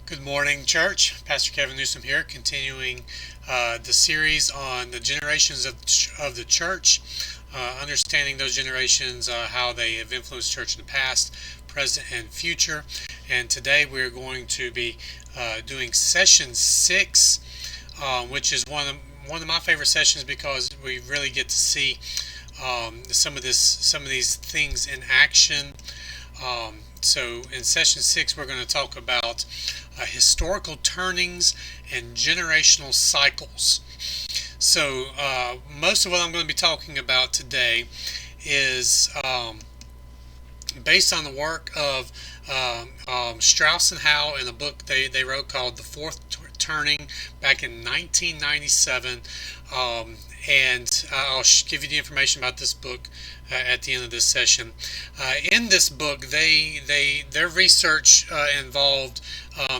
Good morning, church. Pastor Keven Newsome here, continuing the series on the generations of the church, understanding those generations, how they have influenced church in the past, present, and future. And today we're going to be doing session 6, which is one of my favorite sessions because we really get to see some of these things in action. So in session 6, we're going to talk about historical turnings and generational cycles. So most of what I'm going to be talking about today is based on the work of Strauss and Howe in a book they wrote called The Fourth Turning back in 1997. And I'll give you the information about this book at the end of this session. In this book, their research involved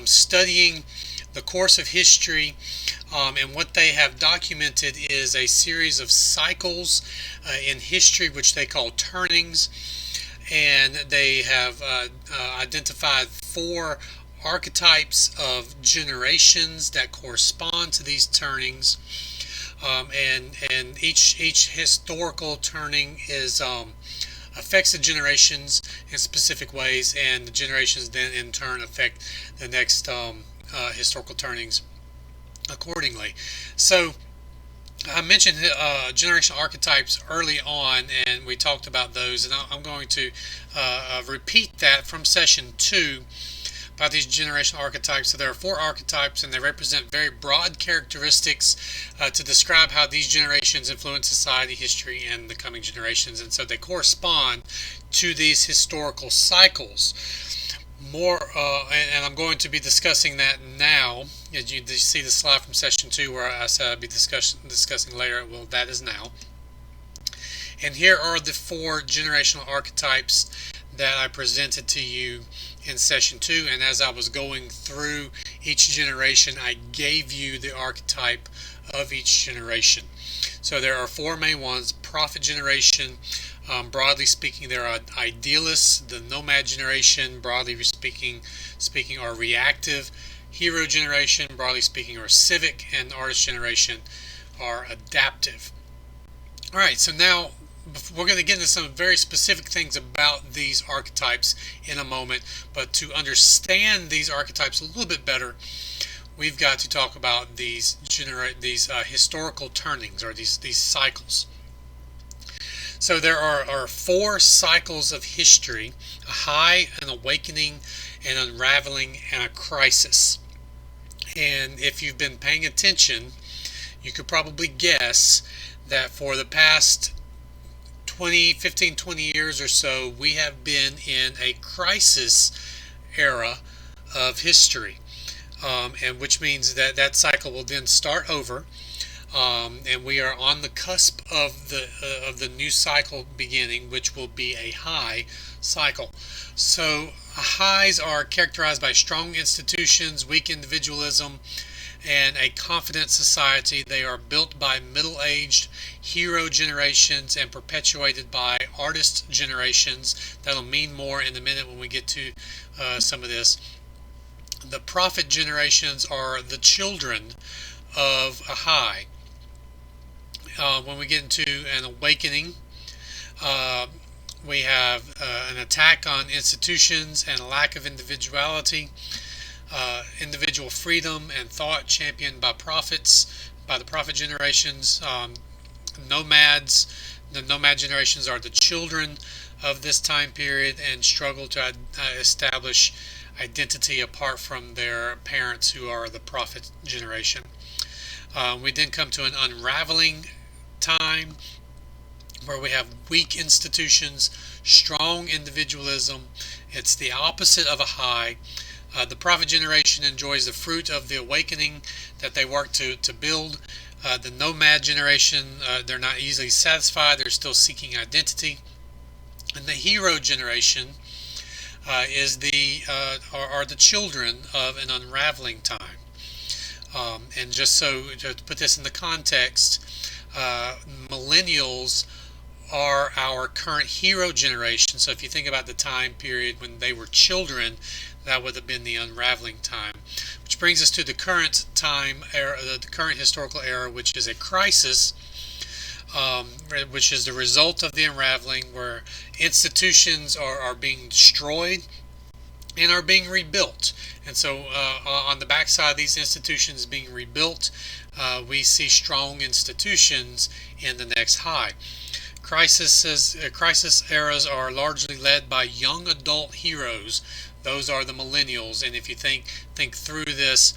studying the course of history, and what they have documented is a series of cycles in history, which they call turnings, and they have identified 4 archetypes of generations that correspond to these turnings. And each historical turning is affects the generations in specific ways, and the generations then in turn affect the next historical turnings accordingly. So I mentioned generational archetypes early on, and we talked about those, and I'm going to repeat that from session 2 about these generational archetypes. So there are 4 archetypes, and they represent very broad characteristics to describe how these generations influence society, history, and the coming generations. And so they correspond to these historical cycles. And I'm going to be discussing that now. As you see the slide from session 2 where I said I'd be discussing later. Well, that is now. And here are the 4 generational archetypes that I presented to you in session 2, and as I was going through each generation, I gave you the archetype of each generation. So there are 4 main ones. Prophet generation, broadly speaking, there are idealists. The nomad generation, broadly speaking, are reactive. Hero generation, broadly speaking, are civic, and artist generation are adaptive. All right, so now we're going to get into some very specific things about these archetypes in a moment, but to understand these archetypes a little bit better, we've got to talk about these historical turnings, or these cycles. So there are 4 cycles of history: a high, an awakening, an unraveling, and a crisis. And if you've been paying attention, you could probably guess that for the past 20 years or so, we have been in a crisis era of history, and which means that cycle will then start over, and we are on the cusp of the new cycle beginning, which will be a high cycle. So highs are characterized by strong institutions, weak individualism, and a confident society. They are built by middle-aged hero generations and perpetuated by artist generations. That'll mean more in a minute when we get to some of this. The prophet generations are the children of a high. When we get into an awakening, we have an attack on institutions and a lack of individuality. Individual freedom and thought championed by the prophet generations. Nomads, the nomad generations are the children of this time period and struggle to establish identity apart from their parents, who are the prophet generation. We then come to an unraveling time where we have weak institutions, strong individualism. It's the opposite of a high. The prophet generation enjoys the fruit of the awakening that they work to build. The nomad generation, they're not easily satisfied. They're still seeking identity. And the hero generation are the children of an unraveling time. And just so to put this in the context, millennials are our current hero generation. So if you think about the time period when they were children, That would have been the unraveling time. Which brings us to the current time era, the current historical era, which is a crisis, which is the result of the unraveling, where institutions are being destroyed and are being rebuilt. And so on the backside of these institutions being rebuilt, we see strong institutions in the next high. Crisis eras are largely led by young adult heroes. Those are the millennials. And if you think through this,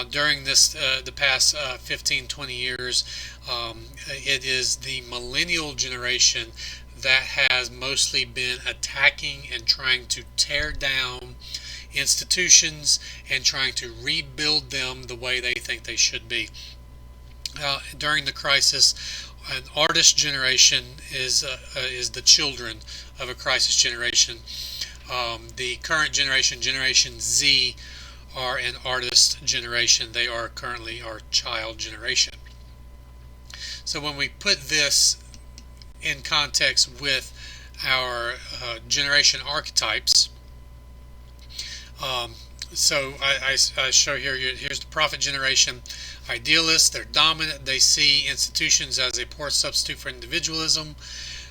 during the past 15, 20 years, it is the millennial generation that has mostly been attacking and trying to tear down institutions and trying to rebuild them the way they think they should be. During the crisis, an artist generation is the children of a crisis generation. The current generation, Generation Z, are an artist generation. They are currently our child generation. So when we put this in context with our generation archetypes, so I show here, here's the prophet generation. Idealists, they're dominant. They see institutions as a poor substitute for individualism.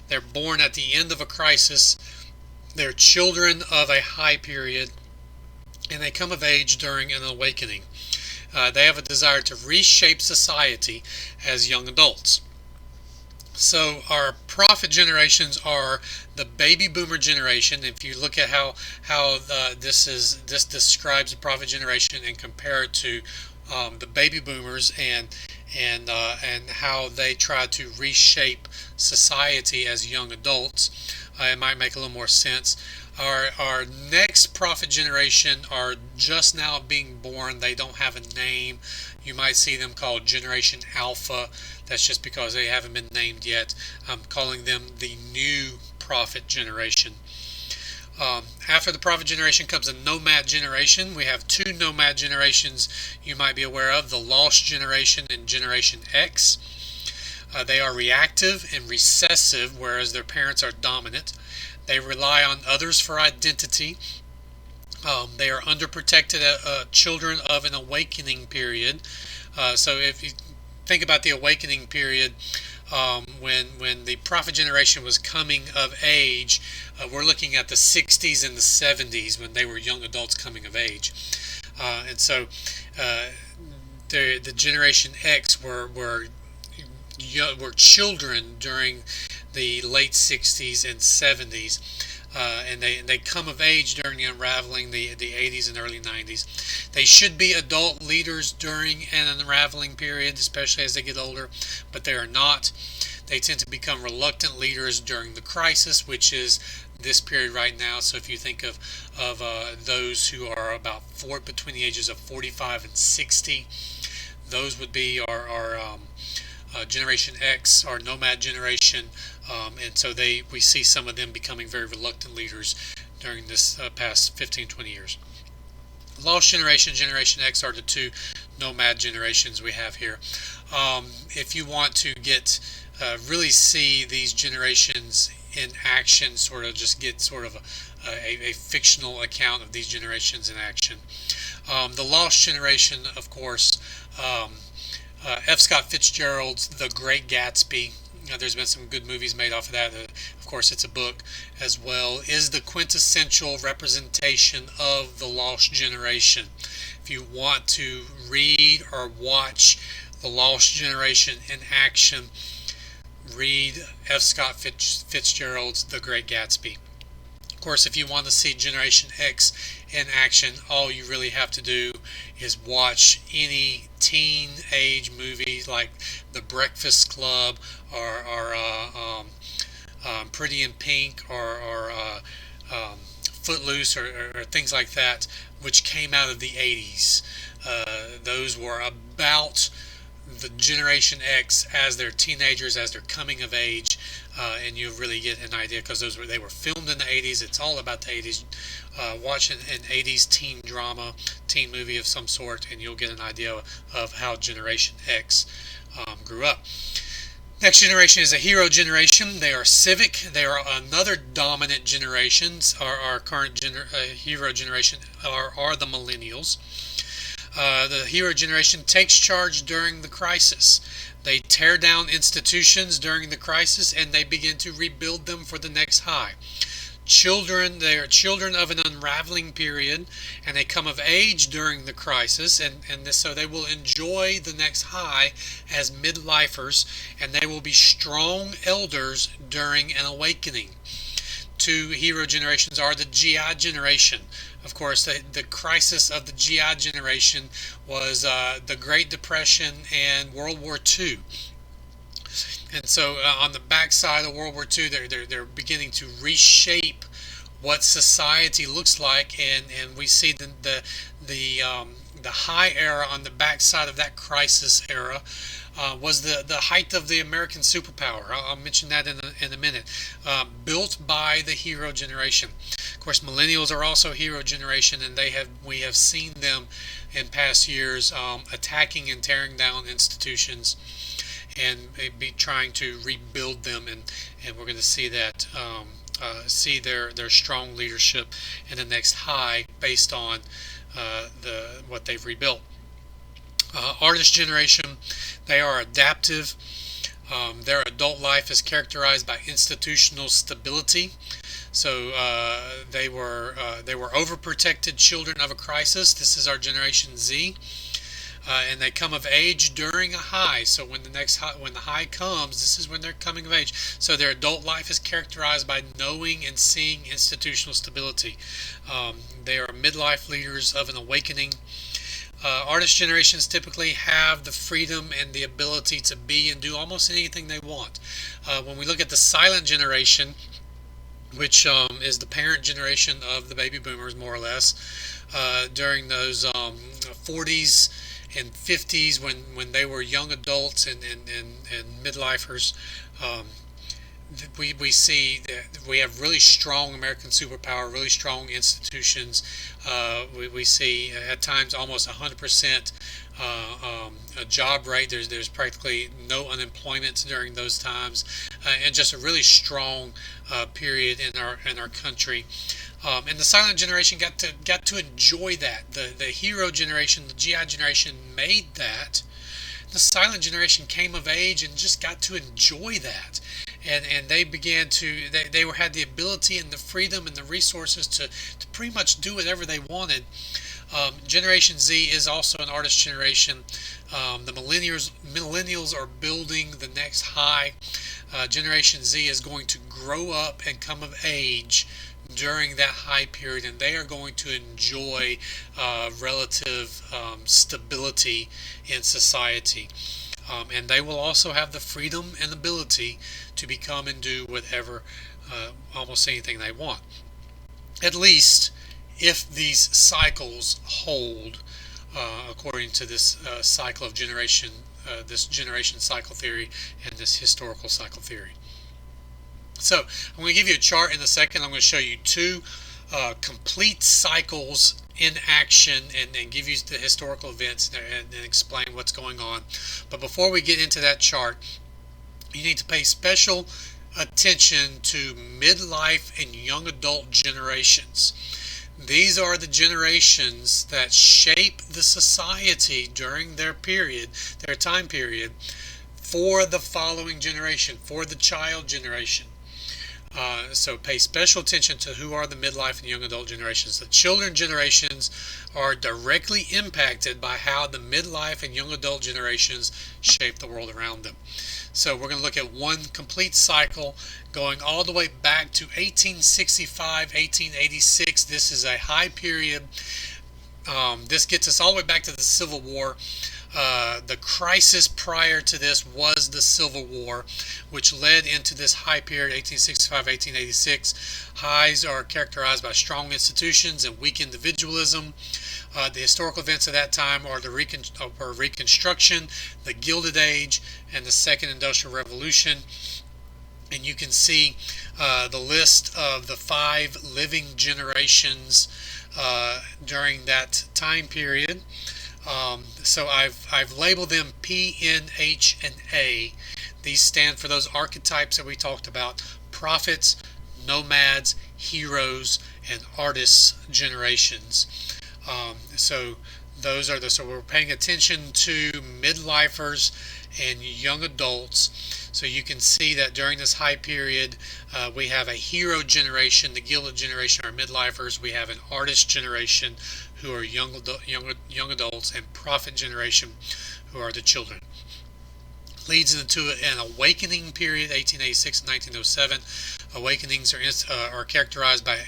They're born at the end of a crisis. They're children of a high period, and they come of age during an awakening. They have a desire to reshape society as young adults. So our prophet generations are the baby boomer generation. If you look at how this describes the prophet generation and compare it to the baby boomers and how they try to reshape society as young adults, it might make a little more sense. Our next prophet generation are just now being born. They don't have a name. You might see them called Generation Alpha. That's just because they haven't been named yet. I'm calling them the new prophet generation. After the prophet generation comes a nomad generation. We have two nomad generations you might be aware of, the lost generation and Generation X. They are reactive and recessive, whereas their parents are dominant. They rely on others for identity. They are underprotected children of an awakening period. So if you think about the awakening period, when the prophet generation was coming of age, we're looking at the 60s and the 70s when they were young adults coming of age. And so the Generation X were children during the late 60s and 70s, and they come of age during the unraveling, the 80s and early 90s. They should be adult leaders during an unraveling period, especially as they get older, but they are not. They tend to become reluctant leaders during the crisis, which is this period right now. So if you think of those who are about between the ages of 45 and 60, those would be our Generation X, our nomad generation, and so we see some of them becoming very reluctant leaders during this past 15-20 years. Lost generation, Generation X are the two nomad generations we have here. If you want to really see these generations in action, sort of just get sort of a fictional account of these generations in action. The lost generation, of course, F. Scott Fitzgerald's The Great Gatsby. There's been some good movies made off of that. Of course, it's a book as well. Is the quintessential representation of the lost generation. If you want to read or watch the lost generation in action, read F. Scott Fitzgerald's The Great Gatsby. Of course, if you want to see Generation X in action, all you really have to do is watch any teen-age movie like The Breakfast Club or Pretty in Pink or Footloose or things like that, which came out of the 80s. Those were about the Generation X as they're teenagers, as they're coming of age, and you really get an idea because they were filmed in the 80s. It's all about the 80s. Watch an 80s teen drama, teen movie of some sort, and you'll get an idea of how Generation X grew up. Next generation is a hero generation. They are civic. They are another dominant generation. Our current hero generation are the millennials. The hero generation takes charge during the crisis. They tear down institutions during the crisis and they begin to rebuild them for the next high. They are children of an unraveling period, and they come of age during the crisis, so they will enjoy the next high as midlifers, and they will be strong elders during an awakening. Two hero generations are the GI generation. Of course, the crisis of the GI generation was the Great Depression and World War II. And so on the backside of World War II, they're beginning to reshape what society looks like, and we see the high era on the backside of that crisis era was the height of the American superpower. I'll mention that in a minute. Built by the hero generation. Of course, millennials are also hero generation, and we have seen them in past years attacking and tearing down institutions and be trying to rebuild them, and we're going to see that see their strong leadership in the next high based on what they've rebuilt. Artist generation, they are adaptive. Their adult life is characterized by institutional stability. So they were overprotected children of a crisis. This is our Generation Z. And they come of age during a high. So when the high comes, this is when they're coming of age. So their adult life is characterized by knowing and seeing institutional stability. They are midlife leaders of an awakening. Artist generations typically have the freedom and the ability to be and do almost anything they want. When we look at the silent generation, which is the parent generation of the baby boomers, more or less, during those 40s and 50s when they were young adults and midlifers, we see that we have really strong American superpower, really strong institutions. We see at times almost 100% a job rate. There's practically no unemployment during those times, and just a really strong period in our country. And the silent generation got to enjoy that. The hero generation, the GI generation, made that. The silent generation came of age and just got to enjoy that, and they began to had the ability and the freedom and the resources to pretty much do whatever they wanted. Generation Z is also an artist generation. The millennials are building the next high. Generation Z is going to grow up and come of age during that high period, and they are going to enjoy relative stability in society. And they will also have the freedom and ability to become and do whatever, almost anything they want. At least if these cycles hold, according to this cycle of generation, this generation cycle theory and this historical cycle theory. So I'm going to give you a chart in a second. I'm going to show you two complete cycles in action and give you the historical events and explain what's going on. But before we get into that chart, you need to pay special attention to midlife and young adult generations. These are the generations that shape the society during their time period, for the following generation, for the child generation. So pay special attention to who are the midlife and young adult generations. The children generations are directly impacted by how the midlife and young adult generations shape the world around them. So we're going to look at one complete cycle going all the way back to 1865, 1886. This is a high period. This gets us all the way back to the Civil War. The crisis prior to this was the Civil War, which led into this high period, 1865, 1886. Highs are characterized by strong institutions and weak individualism. The historical events of that time are the Reconstruction, the Gilded Age, and the Second Industrial Revolution. And you can see the list of the 5 living generations during that time period. So I've labeled them P, N, H, and A. These stand for those archetypes that we talked about: prophets, nomads, heroes, and artists generations. So those are so we're paying attention to midlifers and young adults. So you can see that during this high period, we have a hero generation, the Gilded generation are midlifers. We have an artist generation, who are young adults, and prophet generation, who are the children. Leads into an awakening period, 1886 and 1907. Awakenings are characterized by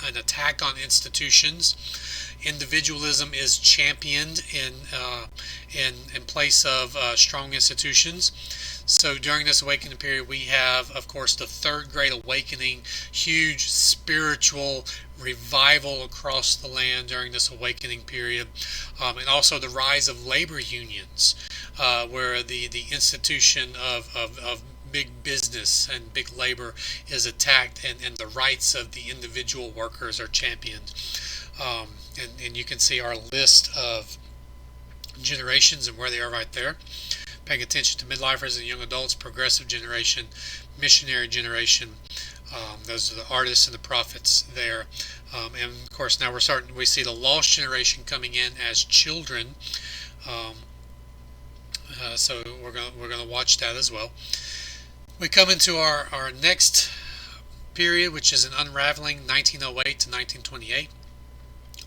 an attack on institutions. Individualism is championed in place of strong institutions. So during this awakening period, we have, of course, the Third Great Awakening, huge spiritual revival across the land during this awakening period, and also the rise of labor unions, where the institution of big business and big labor is attacked, and the rights of the individual workers are championed. And you can see our list of generations and where they are right there. Paying attention to midlifers and young adults, progressive generation, missionary generation. Those are the artists and the prophets there. And of course, now we see the lost generation coming in as children. So we're gonna watch that as well. We come into our next period, which is an unraveling, 1908 to 1928.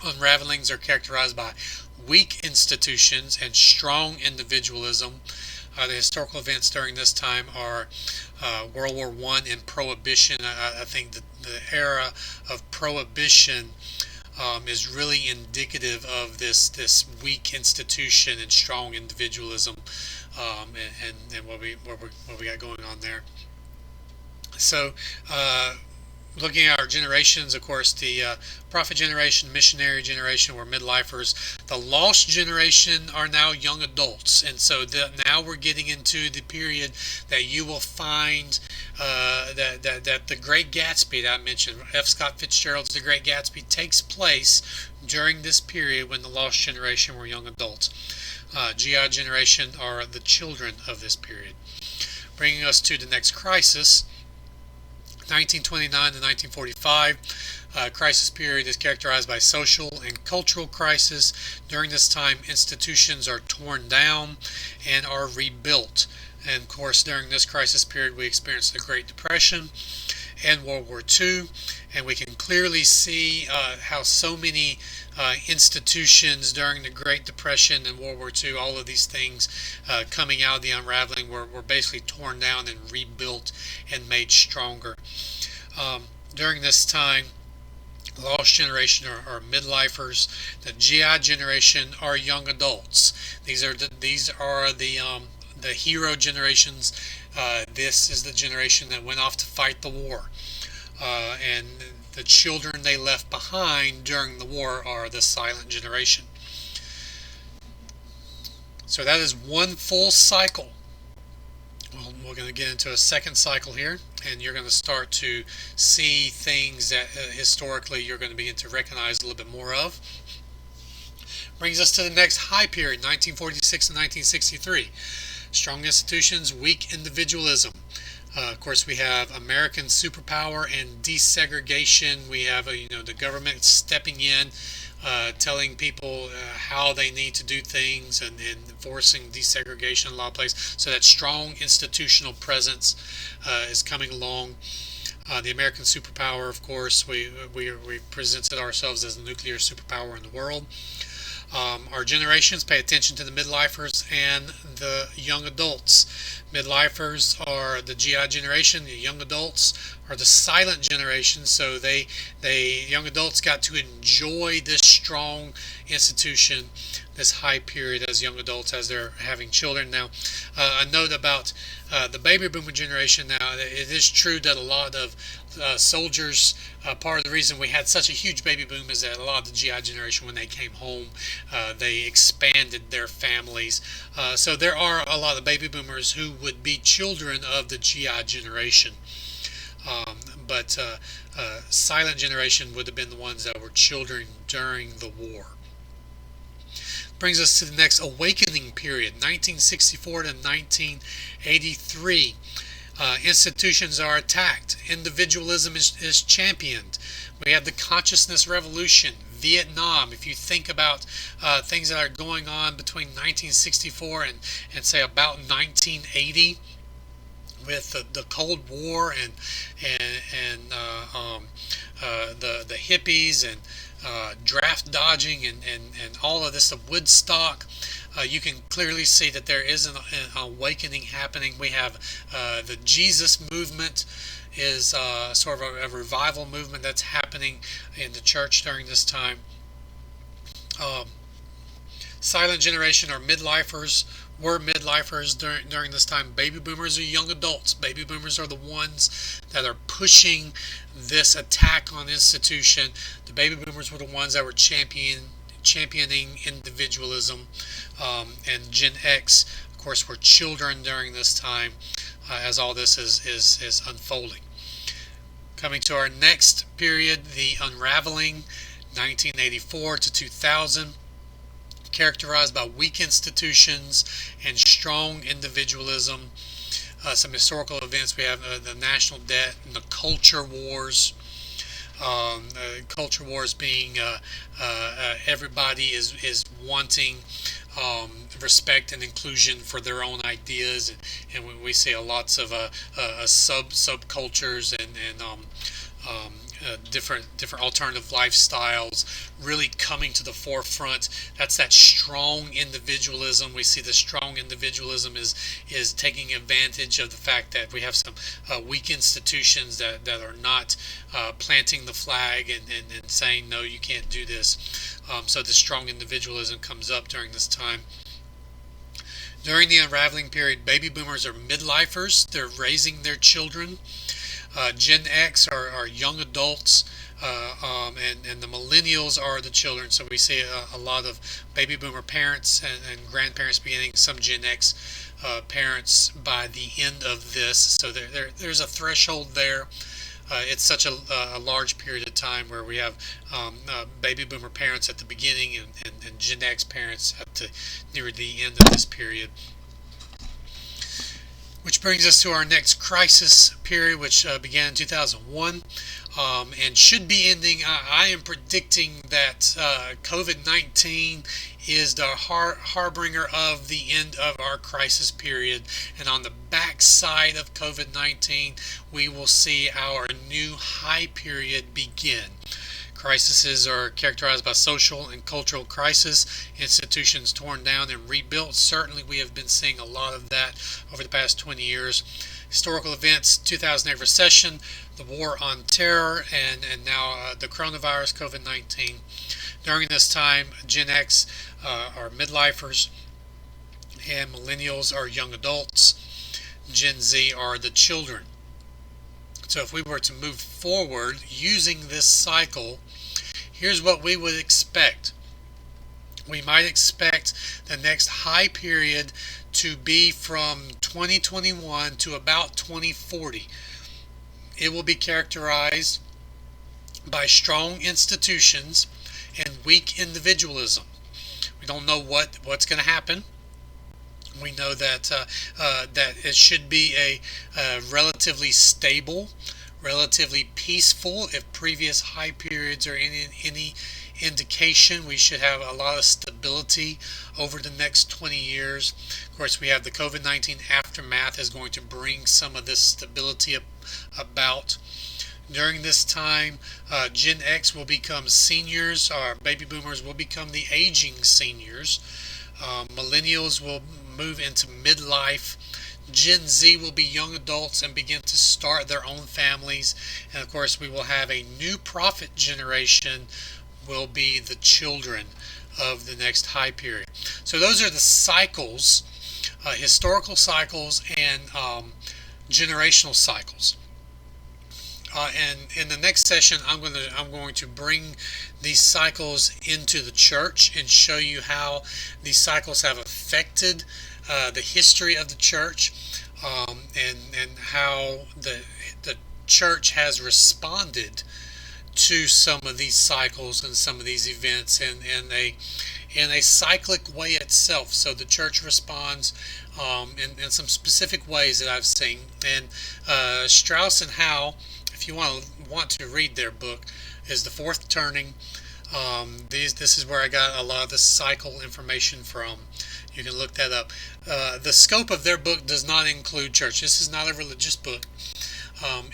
Unravelings are characterized by weak institutions and strong individualism. The historical events during this time are World War I and Prohibition. I think the era of Prohibition is really indicative of this weak institution and strong individualism, and what we got going on there. So, looking at our generations, of course, the prophet generation, missionary generation were midlifers. The lost generation are now young adults. And so now we're getting into the period that you will find that the Great Gatsby that I mentioned, F. Scott Fitzgerald's The Great Gatsby, takes place during this period when the lost generation were young adults. GI generation are the children of this period. Bringing us to the next crisis, 1929 to 1945. Crisis period is characterized by social and cultural crisis. During this time, institutions are torn down and are rebuilt. And of course, during this crisis period, we experience the Great Depression and World War II. And we can clearly see how so many institutions during the Great Depression and World War II, all of these things coming out of the unraveling were basically torn down and rebuilt and made stronger. During this time, the lost generation are midlifers. The GI generation are young adults. These are the hero generations. This is the generation that went off to fight the war, and the children they left behind during the war are the silent generation. So that is one full cycle. Well, we're going to get into a second cycle here, and you're going to start to see things that historically you're going to begin to recognize a little bit more of. Brings us to the next high period, 1946 and 1963. Strong institutions, weak individualism. Of course, we have American superpower and desegregation. We have the government stepping in, telling people how they need to do things, and enforcing desegregation in a lot of places. So that strong institutional presence is coming along. The American superpower, of course, we presented ourselves as a nuclear superpower in the world. Our generations pay attention to the midlifers and the young adults. Midlifers are the GI generation. The young adults are the silent generation. So young adults got to enjoy this strong institution, this high period as young adults, as they're having children. Now, a note about the baby boomer generation. Now, it is true that a lot of soldiers, part of the reason we had such a huge baby boom is that a lot of the GI generation, when they came home, they expanded their families. So there are a lot of baby boomers who would be children of the GI generation. But silent generation would have been the ones that were children during the war. Brings us to the next awakening period, 1964 to 1983. Institutions are attacked. Individualism is championed. We have the consciousness revolution, Vietnam. If you think about things that are going on between 1964 and say about 1980, with the Cold War and the hippies and draft dodging and all of this of Woodstock, you can clearly see that there is an awakening happening. We have the Jesus movement is sort of a revival movement that's happening in the church during this time. Silent generation are midlifers, were midlifers during this time. Baby boomers are young adults. Baby boomers are the ones that are pushing this attack on institution. The baby boomers were the ones that were championing individualism. And Gen X, of course, were children during this time as all this is unfolding. Coming to our next period, the unraveling, 1984 to 2000. Characterized by weak institutions and strong individualism. Some historical events, we have the national debt and the culture wars. Culture wars being everybody is wanting respect and inclusion for their own ideas, and we see lots of subcultures and different alternative lifestyles really coming to the forefront. That's that strong individualism. We see the strong individualism is taking advantage of the fact that we have some weak institutions that are not planting the flag and saying, no, you can't do this. So the strong individualism comes up during this time. During the unraveling period, baby boomers are midlifers. They're raising their children. Gen X are young adults, and the millennials are the children. So we see a lot of baby boomer parents and grandparents beginning, some Gen X parents by the end of this. So there's a threshold there. It's such a large period of time where we have baby boomer parents at the beginning and Gen X parents near the end of this period. Which brings us to our next crisis period, which began in 2001 and should be ending. I am predicting that COVID-19 is the harbinger of the end of our crisis period. And on the backside of COVID-19, we will see our new high period begin. Crises are characterized by social and cultural crisis, institutions torn down and rebuilt. Certainly we have been seeing a lot of that over the past 20 years. Historical events, 2008 recession, the war on terror, and now the coronavirus, COVID-19. During this time, Gen X are midlifers, and millennials are young adults. Gen Z are the children. So if we were to move forward using this cycle, here's what we would expect. We might expect the next high period to be from 2021 to about 2040. It will be characterized by strong institutions and weak individualism. We don't know what's going to happen. We know that that it should be a relatively stable, relatively peaceful. If previous high periods are any indication, we should have a lot of stability over the next 20 years. Of course, we have the COVID-19 aftermath is going to bring some of this stability about. During this time, Gen X will become seniors. Baby boomers will become the aging seniors. Millennials will move into midlife. Gen Z will be young adults and begin to start their own families. And of course, we will have a new prophet generation, will be the children of the next high period. So those are the cycles, historical cycles and generational cycles. And in the next session, I'm going to bring these cycles into the church and show you how these cycles have affected the history of the church, and how the church has responded to some of these cycles and some of these events in in a cyclic way itself. So the church responds in some specific ways that I've seen. And Strauss and Howe, if you want to read their book, is The Fourth Turning. This is where I got a lot of the cycle information from. You can look that up. The scope of their book does not include church. This is not a religious book.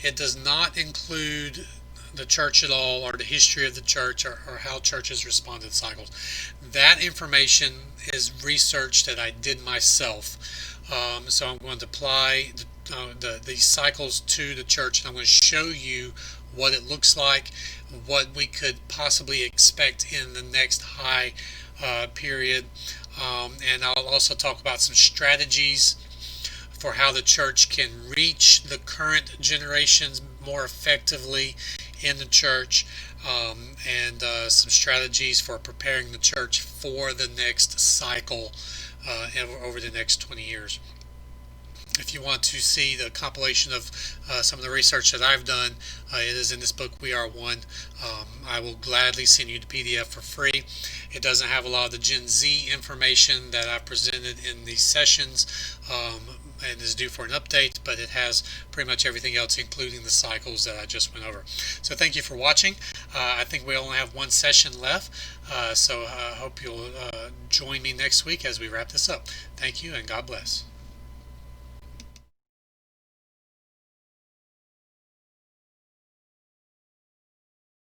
It does not include the church at all, or the history of the church, or how churches respond to cycles. That information is research that I did myself. So I'm going to apply these cycles to the church, and I'm going to show you what it looks like, what we could possibly expect in the next high period. And I'll also talk about some strategies for how the church can reach the current generations more effectively in the church, and some strategies for preparing the church for the next cycle over the next 20 years. If you want to see the compilation of some of the research that I've done, it is in this book, We Are One. I will gladly send you the PDF for free. It doesn't have a lot of the Gen Z information that I've presented in these sessions, and is due for an update, but it has pretty much everything else, including the cycles that I just went over. So thank you for watching. I think we only have one session left, so I hope you'll join me next week as we wrap this up. Thank you, and God bless.